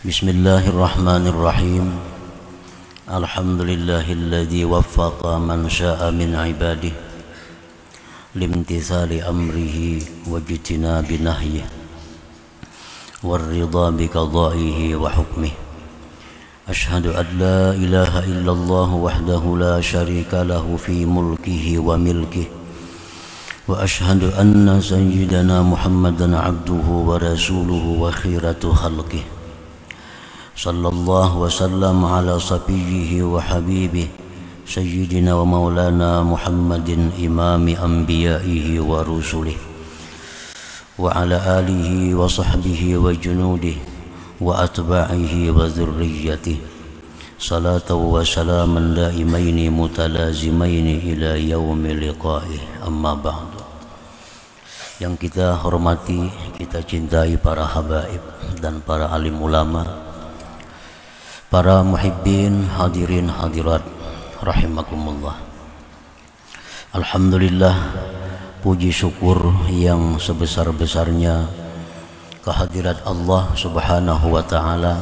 Bismillahirrahmanirrahim. Alhamdulillahilladzi waffaqa man syaa min ibadihi limtithali amrihi wajtinabi nahyihi warridha bi qada'ihi wa hukmihi. Ashhadu an la ilaha illallah wahdahu la syarika lahu fi mulkihi wa milkihi wa ashhadu anna sayyidana Muhammadan abduhu wa rasuluhu wa khiratu khalqihi. Sallallahu wasallam ala safiyihi wa habibihi sayyidina wa maulana Muhammadin imami anbiya'ihi wa rusulihi wa ala alihi wa sahbihi wa junudihi wa atba'ihi wa dhurriyyatihi salatan wa salaman daimaini mutalazimaini ila yaumi liqa'ih. Amma ba'du. Yang kita hormati, kita cintai para habaib dan para alim ulama, para muhibbin, hadirin hadirat rahimakumullah. Alhamdulillah, puji syukur yang sebesar-besarnya kehadirat Allah Subhanahu wa taala,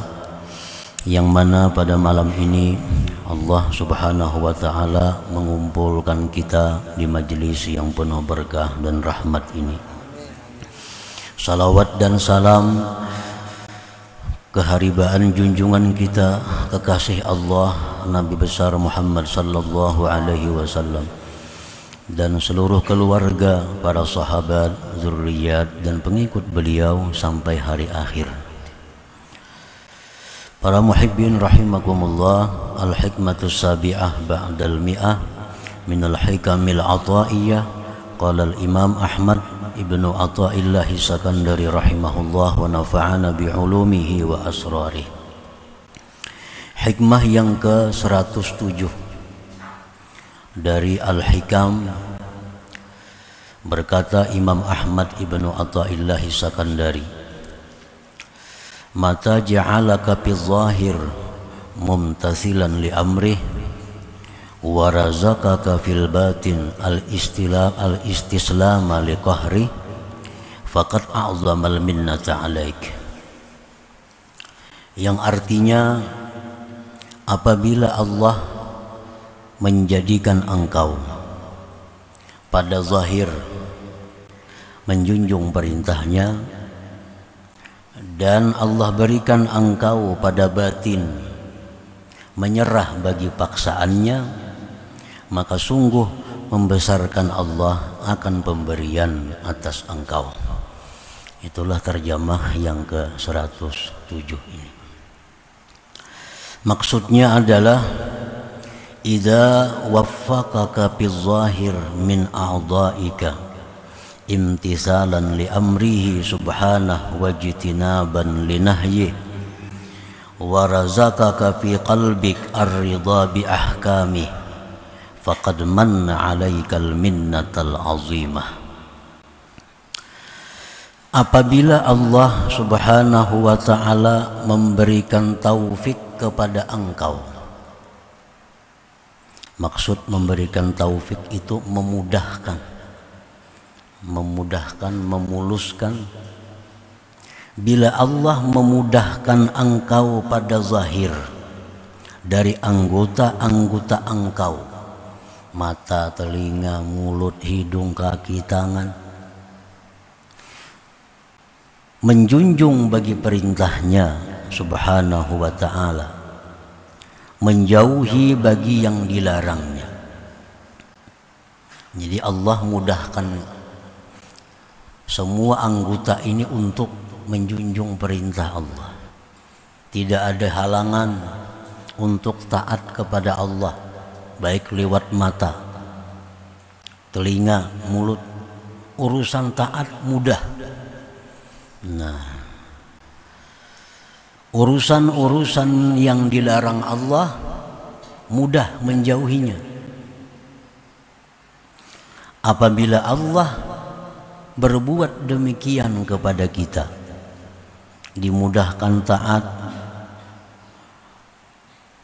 yang mana pada malam ini Allah Subhanahu wa taala mengumpulkan kita di majelis yang penuh berkah dan rahmat ini. Salawat dan salam keharibaan junjungan kita, kekasih Allah Nabi besar Muhammad sallallahu alaihi wasallam dan seluruh keluarga, para sahabat, zurriyat dan pengikut beliau sampai hari akhir. Para muhibbin rahimakumullah, al-hikmatus sabi'ah ba'dal mi'ah minal hikamil ataiyah. Qala al-imam Ahmad Ibnu Athaillah Sakandari rahimahullah wa nafa'ana bi'ulumihi wa asrarih. Hikmah yang ke-107 dari Al-Hikam, berkata Imam Ahmad Ibnu Athaillah Sakandari, mata ja'alaka fi zahir mumtathilan li amrih wa razaqaka fil batin al-istislam li qahri faqad a'zamal minnata 'alaik. Yang artinya, apabila Allah menjadikan engkau pada zahir menjunjung perintahnya, dan Allah berikan engkau pada batin menyerah bagi paksaannya, maka sungguh membesarkan Allah akan pemberian atas engkau. Itulah terjemah yang ke-107 ini. Maksudnya adalah idza waffaqaka fi zahir min a'dha'ika imtisalan li amrihi subhanahu wa jitinaban li nahyihi wa razaqaka fi qalbik ar-ridha bi ahkamihi faqad manna 'alaikal minnatal 'azimah. Apabila Allah Subhanahu wa taala memberikan taufik kepada engkau, maksud memberikan taufik itu memudahkan, memuluskan. Bila Allah memudahkan engkau pada zahir dari anggota-anggota engkau, mata, telinga, mulut, hidung, kaki, tangan, menjunjung bagi perintahnya subhanahu wa ta'ala, menjauhi bagi yang dilarangnya. Jadi Allah mudahkan semua anggota ini untuk menjunjung perintah Allah. Tidak ada halangan untuk taat kepada Allah, baik lewat mata, telinga, mulut. Urusan taat mudah. Nah, urusan-urusan yang dilarang Allah mudah menjauhinya. Apabila Allah berbuat demikian kepada kita, dimudahkan taat,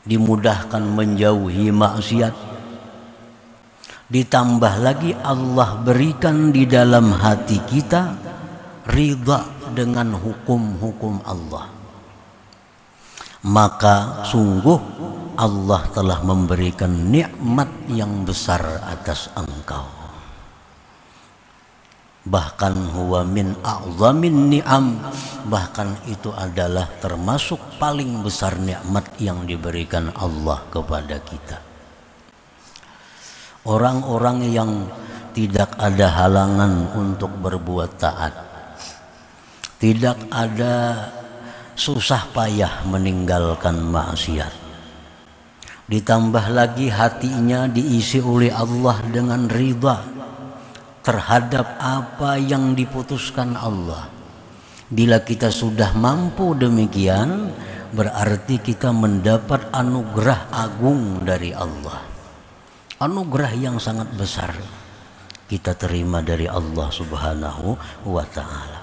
dimudahkan menjauhi maksiat, ditambah lagi Allah berikan di dalam hati kita ridha dengan hukum-hukum Allah. maka sungguh Allah telah memberikan nikmat yang besar atas engkau. Bahkan huwa min a'zamin ni'am, bahkan itu adalah termasuk paling besar nikmat yang diberikan Allah kepada kita. Orang-orang yang tidak ada halangan untuk berbuat taat, tidak ada susah payah meninggalkan maksiat, ditambah lagi hatinya diisi oleh Allah dengan ridha terhadap apa yang diputuskan Allah. Bila kita sudah mampu demikian, berarti kita mendapat anugerah agung dari Allah, anugerah yang sangat besar kita terima dari Allah Subhanahu wa ta'ala.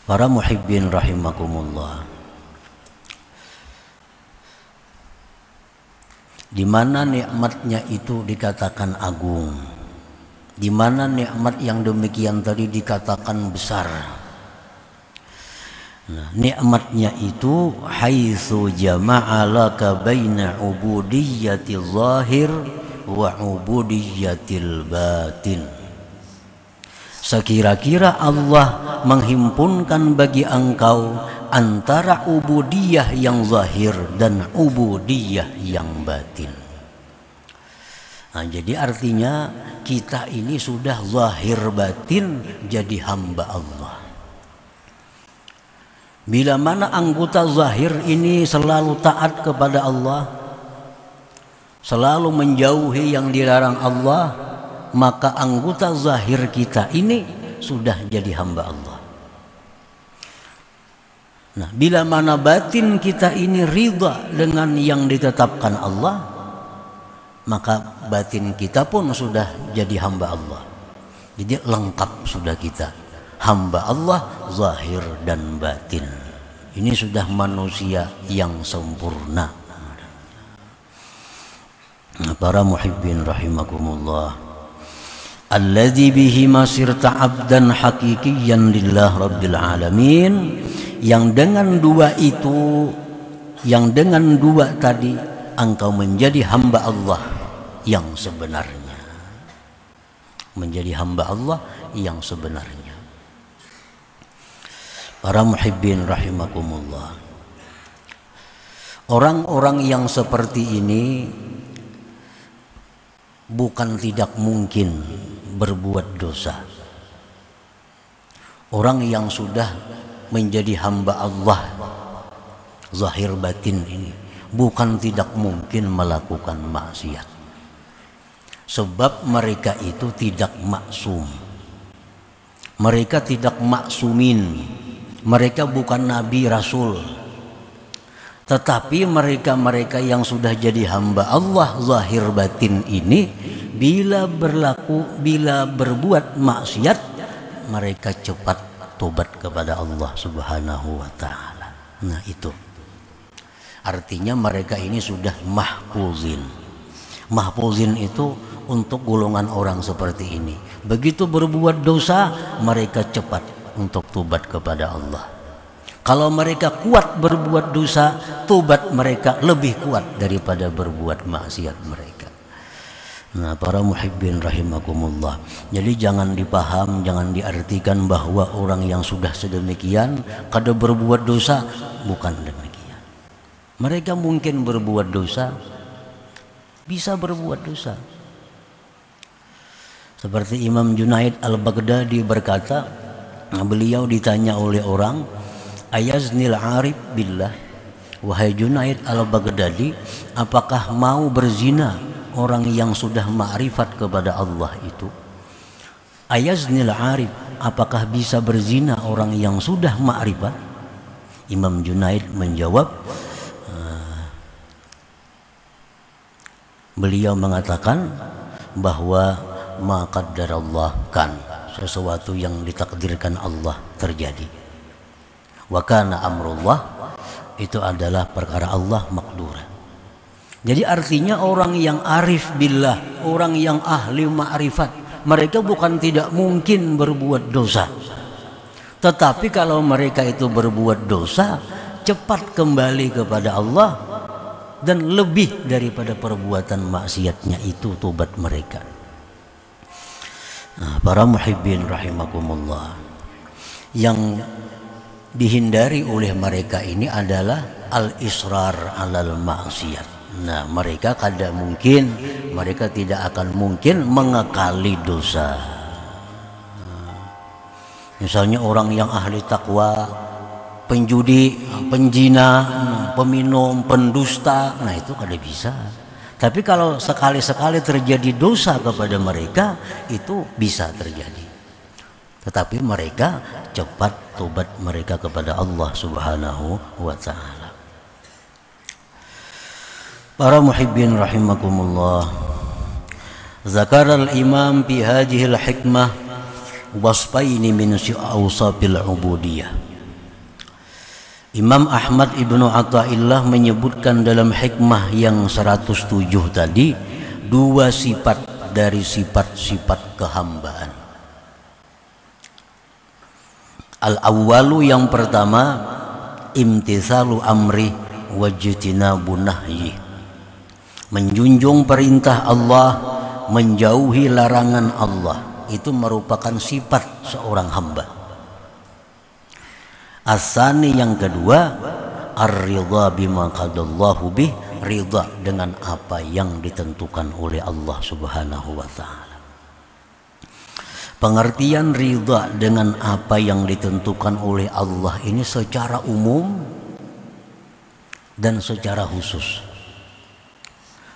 Para muhibbin rahimakumullah, di mana nikmatnya itu dikatakan agung, di mana nikmat yang demikian tadi dikatakan besar. Nah, nikmatnya itu haitsu jama'a laka baina ubudiyyatil zahir wa ubudiyyatil batin. Sekira-kira Allah menghimpunkan bagi engkau antara ubudiyah yang zahir dan ubudiyah yang batin. Nah, jadi artinya kita ini sudah zahir batin jadi hamba Allah. Bila mana anggota zahir ini selalu taat kepada Allah, selalu menjauhi yang dilarang Allah, maka anggota zahir kita ini sudah jadi hamba Allah. Nah, bila mana batin kita ini ridha dengan yang ditetapkan Allah, maka batin kita pun sudah jadi hamba Allah. Jadi lengkap sudah kita, hamba Allah zahir dan batin. Ini sudah manusia yang sempurna. Para muhibbin rahimakumullah, alladzi bihi masirta abdan haqiqiyan lillah rabbil alamin, yang dengan dua itu, yang dengan dua tadi engkau menjadi hamba Allah yang sebenarnya, menjadi hamba Allah yang sebenarnya. Para muhibbin rahimakumullah, orang-orang yang seperti ini bukan tidak mungkin berbuat dosa. Orang yang sudah menjadi hamba Allah zahir batin ini bukan tidak mungkin melakukan maksiat, sebab mereka itu tidak maksum, mereka tidak maksumin, mereka bukan nabi rasul. Tetapi mereka-mereka yang sudah jadi hamba Allah zahir batin ini, bila berbuat maksiat, mereka cepat tobat kepada Allah Subhanahu wa ta'ala. Nah, itu artinya mereka ini sudah mahfuzin. Mahfuzin itu untuk golongan orang seperti ini. Begitu berbuat dosa, mereka cepat untuk tobat kepada Allah. Kalau mereka kuat berbuat dosa, tobat mereka lebih kuat daripada berbuat maksiat mereka. Nah, para muhibbin rahimakumullah, jadi jangan dipaham, jangan diartikan bahwa orang yang sudah sedemikian kada berbuat dosa. Bukan demikian. Mereka mungkin berbuat dosa, bisa berbuat dosa. Seperti Imam Junaid al-Baghdadi berkata, beliau ditanya oleh orang, ayaznil arif billah, wahai Junaid al-Baghdadi, apakah mau berzina orang yang sudah ma'rifat kepada Allah itu? Ayaznil arif, apakah bisa berzina orang yang sudah ma'rifat? Imam Junaid menjawab, beliau mengatakan bahwa ma qaddarallah kan, sesuatu yang ditakdirkan Allah terjadi. Wa kana amrullah, itu adalah perkara Allah makdura. Jadi artinya orang yang arif billah, orang yang ahli ma'rifat, mereka bukan tidak mungkin berbuat dosa. Tetapi kalau mereka itu berbuat dosa, cepat kembali kepada Allah, dan lebih daripada perbuatan maksiatnya itu tobat mereka. Nah, para muhibbin rahimakumullah, yang dihindari oleh mereka ini adalah al-israr alal maksiat. Nah, mereka tidak akan mungkin mengekali dosa. Misalnya orang yang ahli takwa, penjudi, penjina, peminum, pendusta, nah itu kada bisa. Tapi kalau sekali-sekali terjadi dosa kepada mereka, itu bisa terjadi. Tetapi mereka cepat tobat mereka kepada Allah Subhanahu wa ta'ala. Para muhibbin rahimakumullah, zakara al-imam fi hadhihi al-hikmah wasfaini min awsafil ubudiyah. Imam Ahmad Ibnu Athaillah menyebutkan dalam hikmah yang 107 tadi dua sifat dari sifat-sifat kehambaan. Al-awwalu, yang pertama, imtithalu amri wajtinabu nahyi. Menjunjung perintah Allah, menjauhi larangan Allah, itu merupakan sifat seorang hamba. As-sani, yang kedua, ar-ridha bima qadallahu bih, ridha dengan apa yang ditentukan oleh Allah Subhanahu wa ta'ala. Pengertian ridha dengan apa yang ditentukan oleh Allah ini secara umum dan secara khusus.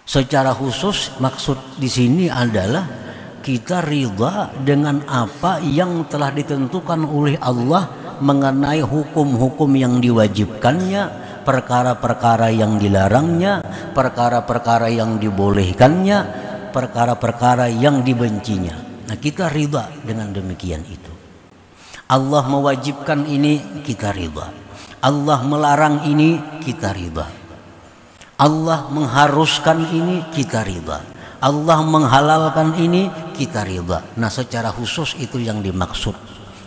Secara khusus maksud di sini adalah kita ridha dengan apa yang telah ditentukan oleh Allah mengenai hukum-hukum yang diwajibkannya, perkara-perkara yang dilarangnya, perkara-perkara yang dibolehkannya, perkara-perkara yang dibencinya. Nah, kita ridha dengan demikian itu. Allah mewajibkan ini, kita ridha. Allah melarang ini, kita ridha. Allah mengharuskan ini, kita ridha. Allah menghalalkan ini, kita ridha. Nah, secara khusus itu yang dimaksud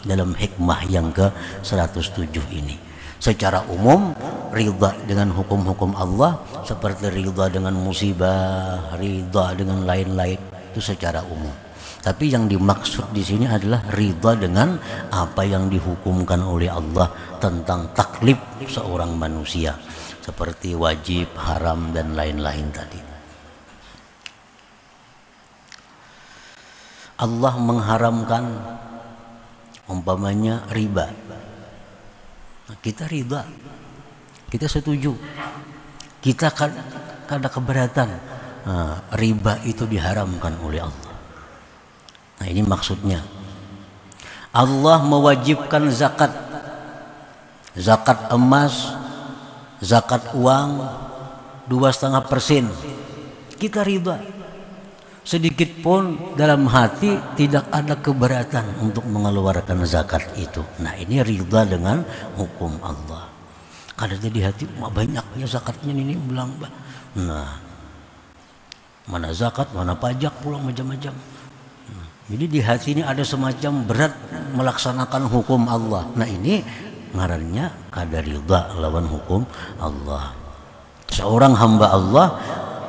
dalam hikmah yang ke-107 ini. Secara umum, ridha dengan hukum-hukum Allah seperti ridha dengan musibah, ridha dengan lain-lain, itu secara umum. Tapi yang dimaksud di sini adalah ridha dengan apa yang dihukumkan oleh Allah tentang taklif seorang manusia, seperti wajib, haram, dan lain-lain tadi. Allah mengharamkan umpamanya riba. Nah, kita riba, kita setuju, kita kada keberatan. Nah, riba itu diharamkan oleh Allah. Nah, ini maksudnya. Allah mewajibkan zakat, zakat emas, zakat uang 2,5%. Kita riba. Sedikit pun dalam hati tidak ada keberatan untuk mengeluarkan zakat itu. Nah, ini ridha dengan hukum Allah. Kadang di hati banyaknya zakatnya ini bilang, nah, mana zakat, mana pajak, pulang macam-macam. Jadi di hati ini ada semacam berat melaksanakan hukum Allah. Nah, ini ngarannya kada ridha lawan hukum Allah. Seorang hamba Allah,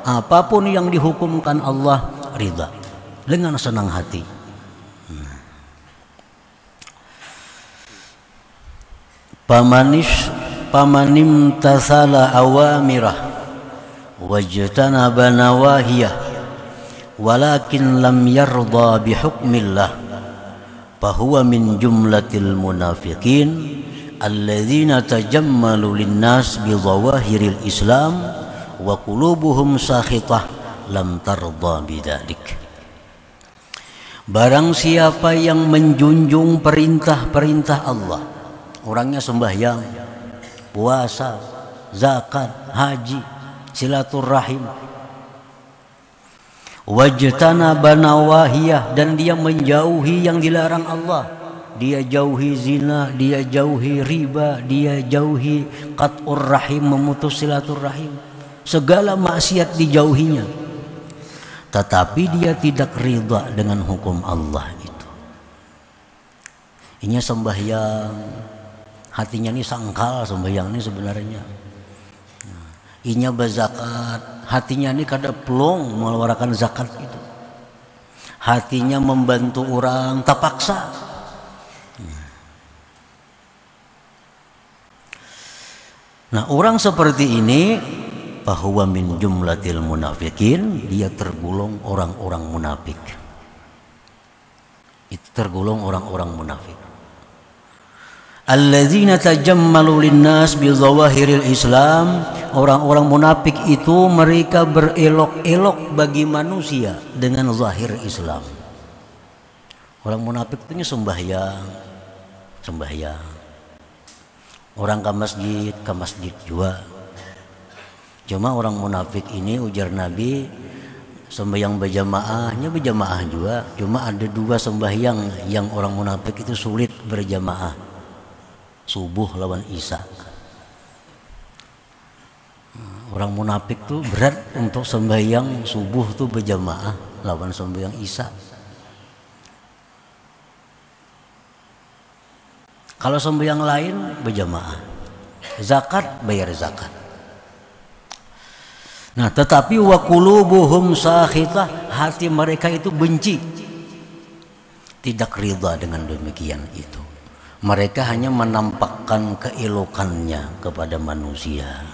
apapun yang dihukumkan Allah, ridha dengan senang hati. Pamanim tasala awamirah wajtanaba nawahiyah walakin lam yarda bihukmillah fahuwa min jumlatil munafiqin alladzina tajammalu linnas bidhawahiril islam wa qulubuhum sakhitah lam tarda bidzalik. Barang siapa yang menjunjung perintah-perintah Allah, orangnya sembahyang, puasa, zakat, haji, silaturahim, wajtanaba nawahiyah, dan dia menjauhi yang dilarang Allah. Dia jauhi zina, dia jauhi riba, dia jauhi qat'ur rahim, memutus silaturahim. Segala maksiat dijauhinya. Tetapi dia tidak ridha dengan hukum Allah itu. Ini sembahyang, hatinya ini sangkal sembahyang ini sebenarnya. Inya berzakat, hatinya ini kada plong mengeluarkan zakat itu. Hatinya membantu orang tak paksa. Nah, orang seperti ini bahwa min jumlatil munafikin, dia tergolong orang-orang munafik. Itu tergolong orang-orang munafik. Alladzina tajammalu linnas bi zawahiril Islam, orang-orang munafik itu mereka berelok-elok bagi manusia dengan zahir Islam. Orang munafik itu sembahyang. Orang ke masjid juga. Cuma orang munafik ini ujar Nabi sembahyang berjamaahnya berjamaah juga. Cuma ada dua sembahyang yang orang munafik itu sulit berjamaah. Subuh lawan Isya. Orang munafik tuh berat untuk sembahyang subuh tuh berjamaah lawan sembahyang Isya. Kalau sembahyang lain berjamaah. Zakat bayar zakat. Nah, tetapi wa qulubuhum sakhitah, hati mereka itu benci. Tidak ridha dengan demikian itu. Mereka hanya menampakkan keelokannya kepada manusia.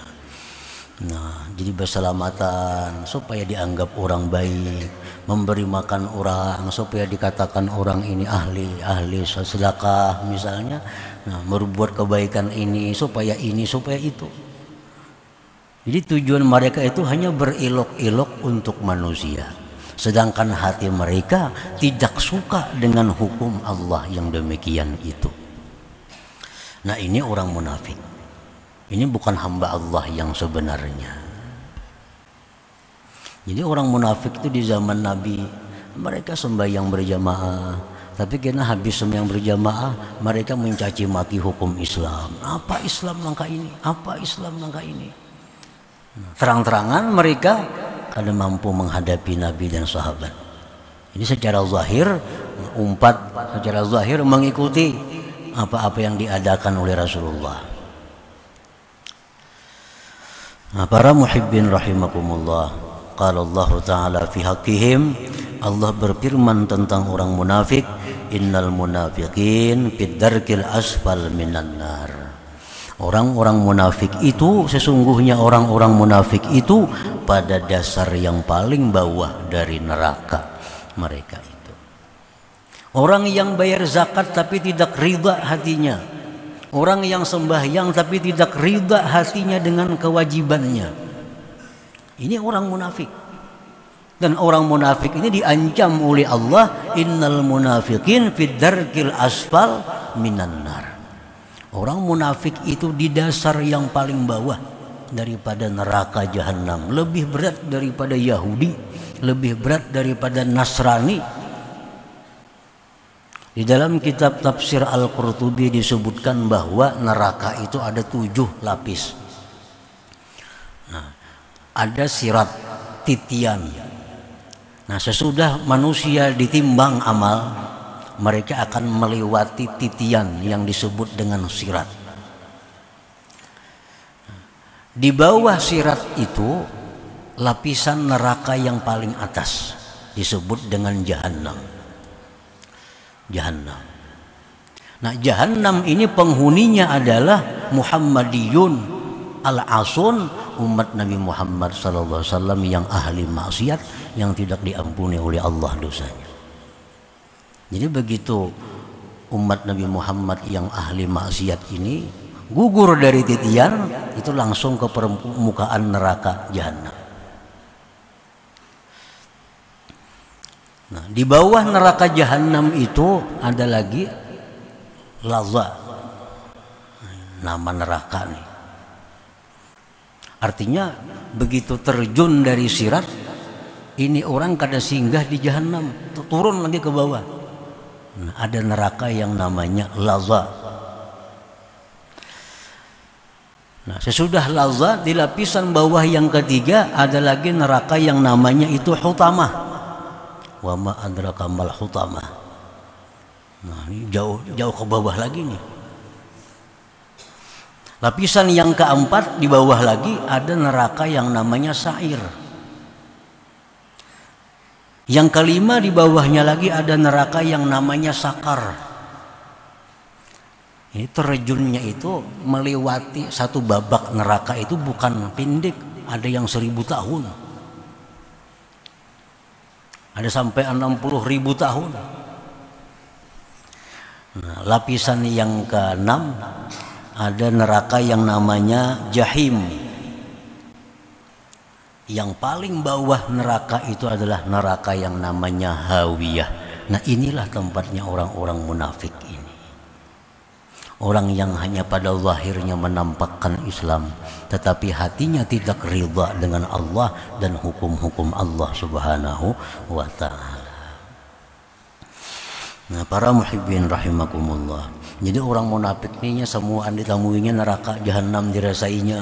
Nah, jadi berselamatan supaya dianggap orang baik, memberi makan orang supaya dikatakan orang ini ahli sedekah misalnya. Nah, berbuat kebaikan ini supaya itu. Jadi tujuan mereka itu hanya berelok-elok untuk manusia. Sedangkan hati mereka tidak suka dengan hukum Allah yang demikian itu. Nah, ini orang munafik. Ini bukan hamba Allah yang sebenarnya. Jadi orang munafik itu di zaman Nabi, mereka sembahyang berjamaah. Tapi karena habis sembahyang berjamaah, mereka mencaci maki hukum Islam. Apa Islam langkah ini? Apa Islam langkah ini? Terang-terangan mereka kada mampu menghadapi Nabi dan sahabat. Ini secara zahir secara zahir mengikuti apa-apa yang diadakan oleh Rasulullah. Nah, para muhibbin rahimakumullah, qala Allah Ta'ala fi haqqihim, Allah berfirman tentang orang munafik, innal munafiqin fid darkil asfal minan nar. Orang-orang munafik itu, sesungguhnya orang-orang munafik itu pada dasar yang paling bawah dari neraka mereka itu. Orang yang bayar zakat tapi tidak ridha hatinya. Orang yang sembahyang tapi tidak ridha hatinya dengan kewajibannya. Ini orang munafik. Dan orang munafik ini diancam oleh Allah, innal munafiqin fid darkil asfal minan nar. Orang munafik itu di dasar yang paling bawah daripada neraka jahanam, lebih berat daripada Yahudi, lebih berat daripada Nasrani. Di dalam kitab tafsir Al-Qurtubi disebutkan bahwa neraka itu ada 7 lapis. Nah, ada sirat, titian. Nah, sesudah manusia ditimbang amal, mereka akan melewati titian yang disebut dengan sirat. Di bawah sirat itu lapisan neraka yang paling atas disebut dengan jahanam. Nah, jahanam ini penghuninya adalah Muhammadiyun al-asun, umat Nabi Muhammad sallallahu alaihi wasallam yang ahli maksiat, yang tidak diampuni oleh Allah dosanya. Jadi begitu umat Nabi Muhammad yang ahli maksiat ini gugur dari titian, itu langsung ke permukaan neraka jahanam. Nah, di bawah neraka jahanam itu ada lagi laza, nama neraka nih. Artinya begitu terjun dari sirat, ini orang kada singgah di jahanam, turun lagi ke bawah. Nah, ada neraka yang namanya laza. Nah, sesudah laza di lapisan bawah yang ketiga ada lagi neraka yang namanya itu hutamah. Wa ma adraka mal hutamah. Nah, ini jauh ke bawah lagi nih. Lapisan yang keempat di bawah lagi ada neraka yang namanya sa'ir. Yang kelima di bawahnya lagi ada neraka yang namanya sakar. Ini terjunnya itu melewati satu babak neraka itu bukan pendek, ada yang 1000 tahun. Ada sampai 60.000 tahun. Nah, lapisan yang keenam ada neraka yang namanya jahim. Yang paling bawah neraka itu adalah neraka yang namanya hawiyah. Nah, inilah tempatnya orang-orang munafik ini. Orang yang hanya pada zahirnya menampakkan Islam, tetapi hatinya tidak ridha dengan Allah dan hukum-hukum Allah Subhanahu wa ta'ala. Nah, para muhibbin rahimakumullah. Jadi orang munafik ini semua ditamuinya neraka jahanam dirasainya,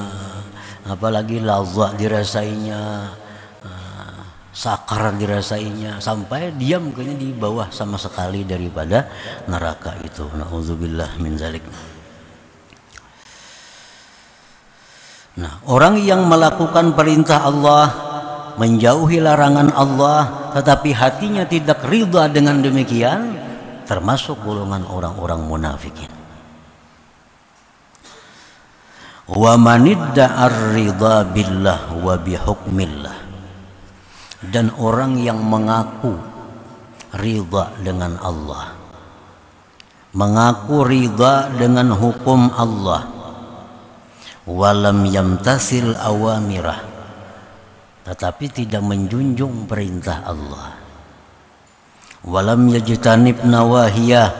apalagi lazat dirasainya, sakar dirasainya, sampai diam kayaknya di bawah sama sekali daripada neraka itu. Nauzubillah min zalik. Nah, orang yang melakukan perintah Allah, menjauhi larangan Allah, tetapi hatinya tidak ridha dengan demikian, termasuk golongan orang-orang munafikin. Wa manidda'ar ridha billah wa bihukmillah. Dan orang yang mengaku ridha dengan Allah, mengaku ridha dengan hukum Allah, walam yamtasil awamirah, tetapi tidak menjunjung perintah Allah, walam yajtanib nawahiyah,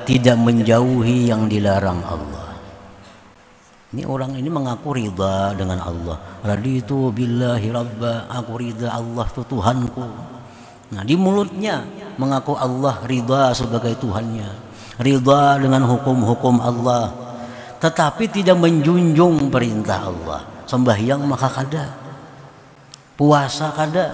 tidak menjauhi yang dilarang Allah. Ini orang ini mengaku ridha dengan Allah. Raditu billahi rabba, aku ridha Allah itu Tuhanku. Nah, di mulutnya mengaku Allah ridha sebagai Tuhannya, ridha dengan hukum-hukum Allah, tetapi tidak menjunjung perintah Allah. Sembahyang maka kada, puasa kada,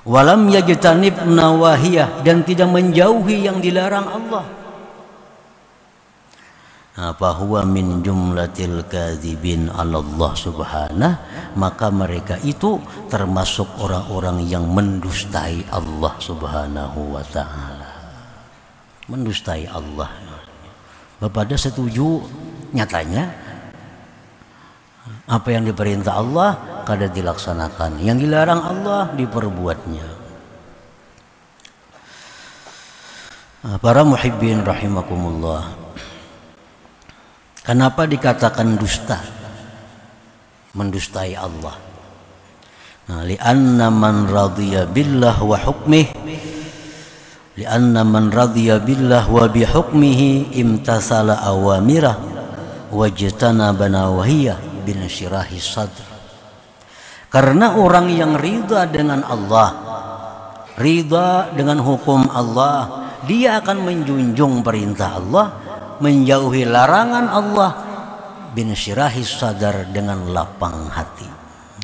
walam yajtanib nawahiyah, dan tidak menjauhi yang dilarang Allah. Fahuwa min jumlatil kadzibin 'ala Allah subhanahu, maka mereka itu termasuk orang-orang yang mendustai Allah subhanahu wa ta'ala. Mendustai Allah. Bapak setuju nyatanya apa yang diperintah Allah kada dilaksanakan, yang dilarang Allah diperbuatnya. Para muhibbin rahimakumullah, kenapa dikatakan dusta? Mendustai Allah. Nah, li'anna man radhiya billah wa hukmih, li'anna man radhiya billah wa bihukmihi imtasala awamirah wajtanaba nawahiyah bin syirahi sadr. Karena orang yang ridha dengan Allah, ridha dengan hukum Allah, dia akan menjunjung perintah Allah, menjauhi larangan Allah, bin syirahi sadar, dengan lapang hati.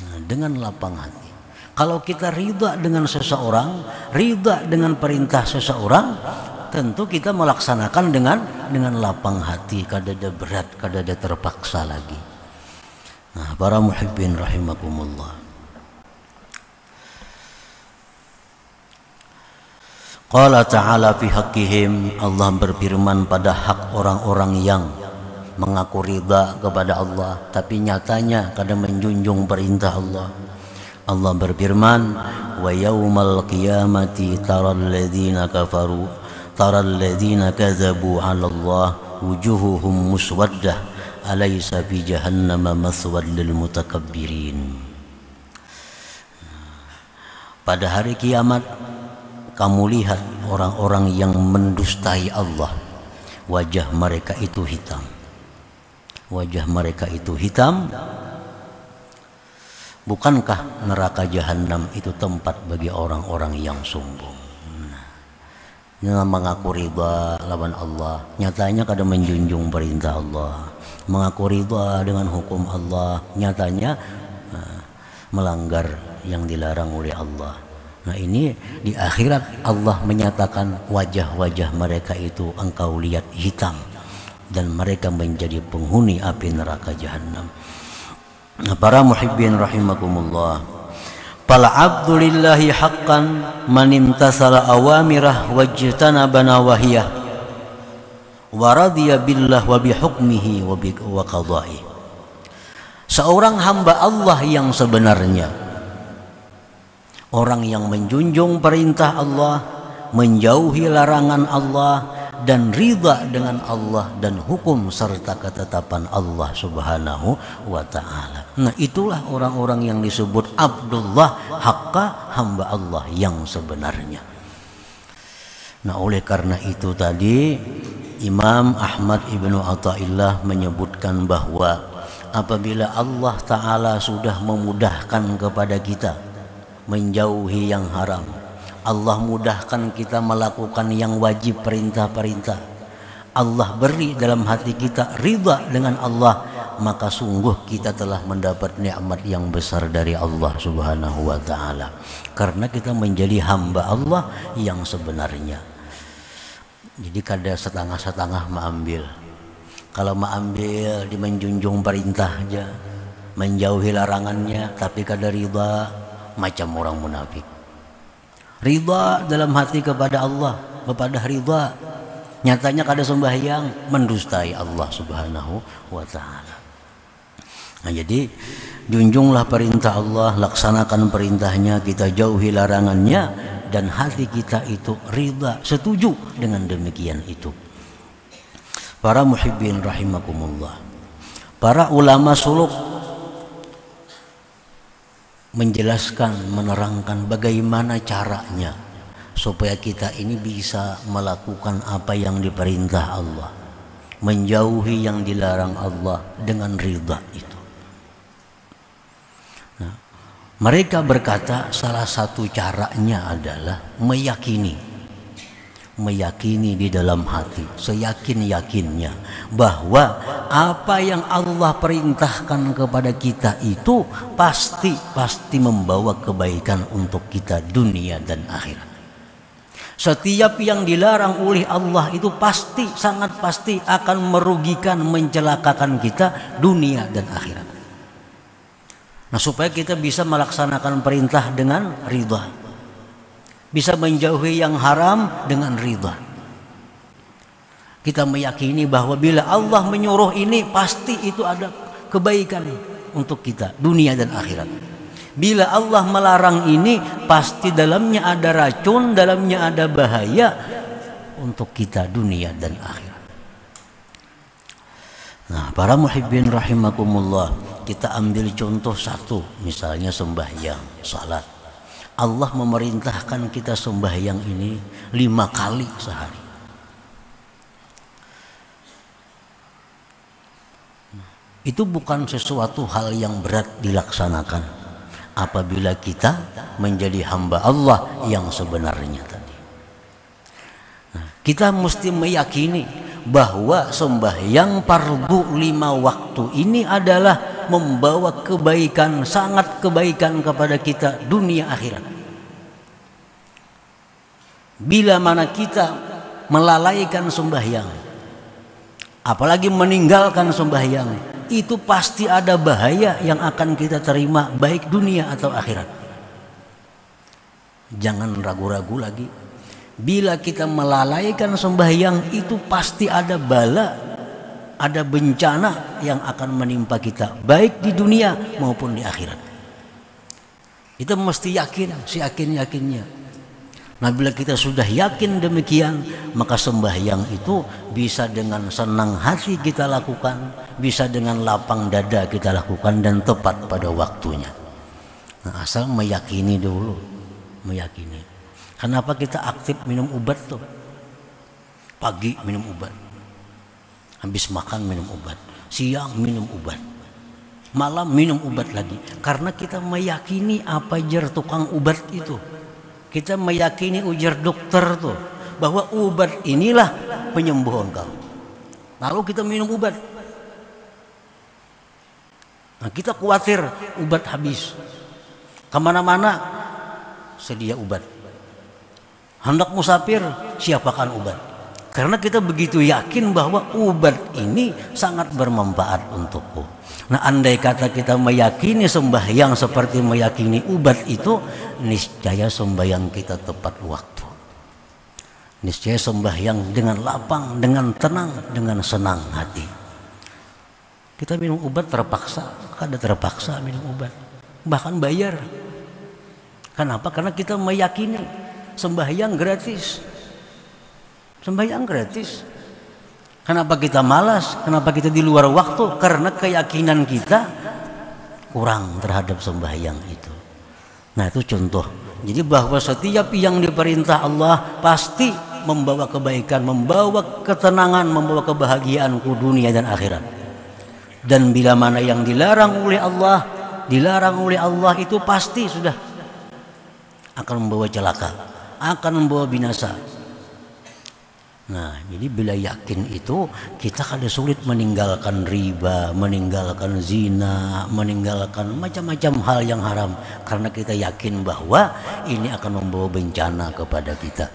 Nah, dengan lapang hati. Kalau kita ridha dengan seseorang, ridha dengan perintah seseorang, tentu kita melaksanakan dengan lapang hati, kada ada berat, kada ada terpaksa lagi. Nah, para muhibbin rahimakumullah. Qala ta'ala fi haqqihim, Allah berfirman pada hak orang-orang yang mengaku ridha kepada Allah tapi nyatanya kada menjunjung perintah Allah. Allah berfirman, wa yaumal qiyamati taral ladzina kafaru taral ladzina kadzabu 'ala Allah wujuhuhum muswaddah alaysa fi jahannama maswad lil mutakabbirin. Pada hari kiamat kamu lihat orang-orang yang mendustai Allah, wajah mereka itu hitam. Wajah mereka itu hitam. Bukankah neraka jahanam itu tempat bagi orang-orang yang sombong? Nah, mengaku ridha lawan Allah, nyatanya kada menjunjung perintah Allah. Mengaku ridha dengan hukum Allah, nyatanya melanggar yang dilarang oleh Allah. Nah, ini di akhirat Allah menyatakan wajah-wajah mereka itu engkau lihat hitam. dan mereka menjadi penghuni api neraka jahanam. Nah, para muhibbin rahimakumullah, fal abdu lillahi haqqan man imtasala awamirah wajtanaba nawahiyah wa radiya billah wa bihukmihi wa qada'i. Seorang hamba Allah yang sebenarnya, orang yang menjunjung perintah Allah, menjauhi larangan Allah, dan ridha dengan Allah dan hukum serta ketetapan Allah Subhanahu wa ta'ala. Nah, itulah orang-orang yang disebut Abdullah haqqa, hamba Allah yang sebenarnya. Nah, oleh karena itu tadi Imam Ahmad Ibnu Athaillah menyebutkan bahwa apabila Allah Ta'ala sudah memudahkan kepada kita menjauhi yang haram, Allah mudahkan kita melakukan yang wajib, perintah-perintah, Allah beri dalam hati kita ridha dengan Allah, maka sungguh kita telah mendapat nikmat yang besar dari Allah Subhanahu wa ta'ala, karena kita menjadi hamba Allah yang sebenarnya. Jadi kada setengah-setengah mengambil. Kalau mengambil di menjunjung perintah aja, menjauhi larangannya, tapi kada ridha, macam orang munafik. Ridha dalam hati kepada Allah, kepada ridha, nyatanya kada sembahyang, mendustai Allah Subhanahu wa ta'ala. Nah, jadi junjunglah perintah Allah, laksanakan perintahnya, kita jauhi larangannya, dan hati kita itu ridha, setuju dengan demikian itu. Para muhibbin rahimakumullah, para ulama suluk menjelaskan, menerangkan bagaimana caranya supaya kita ini bisa melakukan apa yang diperintah Allah, menjauhi yang dilarang Allah dengan ridha itu. Nah, mereka berkata salah satu caranya adalah meyakini di dalam hati, seyakin-yakinnya bahwa apa yang Allah perintahkan kepada kita itu pasti membawa kebaikan untuk kita dunia dan akhirat. Setiap yang dilarang oleh Allah itu pasti, sangat pasti akan merugikan, mencelakakan kita dunia dan akhirat. Nah, supaya kita bisa melaksanakan perintah dengan ridha, bisa menjauhi yang haram dengan ridha. Kita meyakini bahwa bila Allah menyuruh ini, pasti itu ada kebaikan untuk kita dunia dan akhirat. Bila Allah melarang ini, pasti dalamnya ada racun, dalamnya ada bahaya untuk kita dunia dan akhirat. Nah, para muhibbin rahimakumullah, kita ambil contoh satu, misalnya sembahyang, salat. Allah memerintahkan kita sembahyang ini 5 kali sehari. Itu bukan sesuatu hal yang berat dilaksanakan apabila kita menjadi hamba Allah yang sebenarnya tadi. Nah, kita mesti meyakini bahwa sembahyang fardu 5 waktu ini adalah membawa kebaikan, sangat kebaikan kepada kita dunia akhirat. Bila mana kita melalaikan sembahyang, apalagi meninggalkan sembahyang, itu pasti ada bahaya yang akan kita terima baik dunia atau akhirat. Jangan ragu-ragu lagi. Bila kita melalaikan sembahyang, itu pasti ada bala, ada bencana yang akan menimpa kita baik di dunia maupun di akhirat. Itu mesti yakin, seyakin-yakinnya. Nah, bila kita sudah yakin demikian, maka sembahyang itu bisa dengan senang hati kita lakukan, bisa dengan lapang dada kita lakukan, dan tepat pada waktunya. Nah, asal meyakini dulu, meyakini. Kenapa kita aktif minum obat tuh? Pagi minum obat, habis makan minum obat, siang minum obat, malam minum obat lagi. Karena kita meyakini apa jar tukang obat itu. Kita meyakini ujar dokter tuh bahwa obat inilah penyembuh engkau. Lalu kita minum obat. Nah, kita khawatir obat habis. Kemana-mana sedia obat. Hendak musafir, siapakan obat. Karena kita begitu yakin bahwa ubat ini sangat bermanfaat untukku. Nah, andai kata kita meyakini sembahyang seperti meyakini ubat itu, niscaya sembahyang kita tepat waktu. Niscaya sembahyang dengan lapang, dengan tenang, dengan senang hati. Kita minum obat terpaksa, kadang terpaksa minum obat, bahkan bayar. Kenapa? Karena kita meyakini sembahyang gratis. Sembahyang gratis. Kenapa kita malas? Kenapa kita di luar waktu? Karena keyakinan kita kurang terhadap sembahyang itu. Nah, itu contoh. Jadi bahwa setiap yang diperintah Allah pasti membawa kebaikan, membawa ketenangan, membawa kebahagiaan ke dunia dan akhirat. Dan bila mana yang dilarang oleh Allah itu pasti sudah akan membawa celaka, akan membawa binasa. Nah, jadi bila yakin itu, kita kada sulit meninggalkan riba, meninggalkan zina, meninggalkan macam-macam hal yang haram, karena kita yakin bahwa ini akan membawa bencana kepada kita.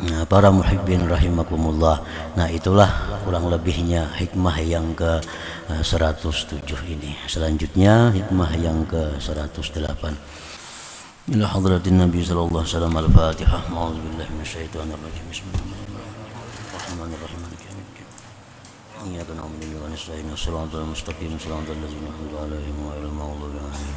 Nah, para muhibbin rahimakumullah. Nah, itulah kurang lebihnya hikmah yang ke 107 ini. Selanjutnya hikmah yang ke 108. Ila hadratin Nabi sallallahu alaihi wasallam al-Fatihah. A'udzubillahi minasyaitonir rajim. Bismillahirrahmanirrahim. Iyyaka na'budu wa iyyaka nasta'in. Shiratal mustaqim. Shiratal ladzina an'amta 'alaihim ghairil maghdubi 'alaihim.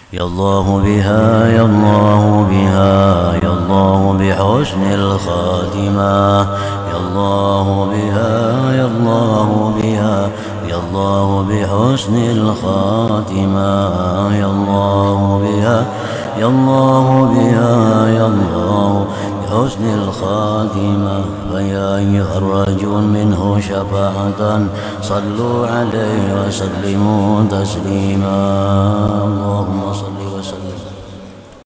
Ya Allah biha, ya Allah biha, ya Allah bihusnil khatimah. Ya Allah biha, ya Allah biha, ya Allah bihusnil khatimah. Ya Allah biha, ya Allah biha, ya Allah بحسن الخاتمة. فيا أيها الرجل منه شفاعة صلوا عليه وسلموا تسليما. اللهم صل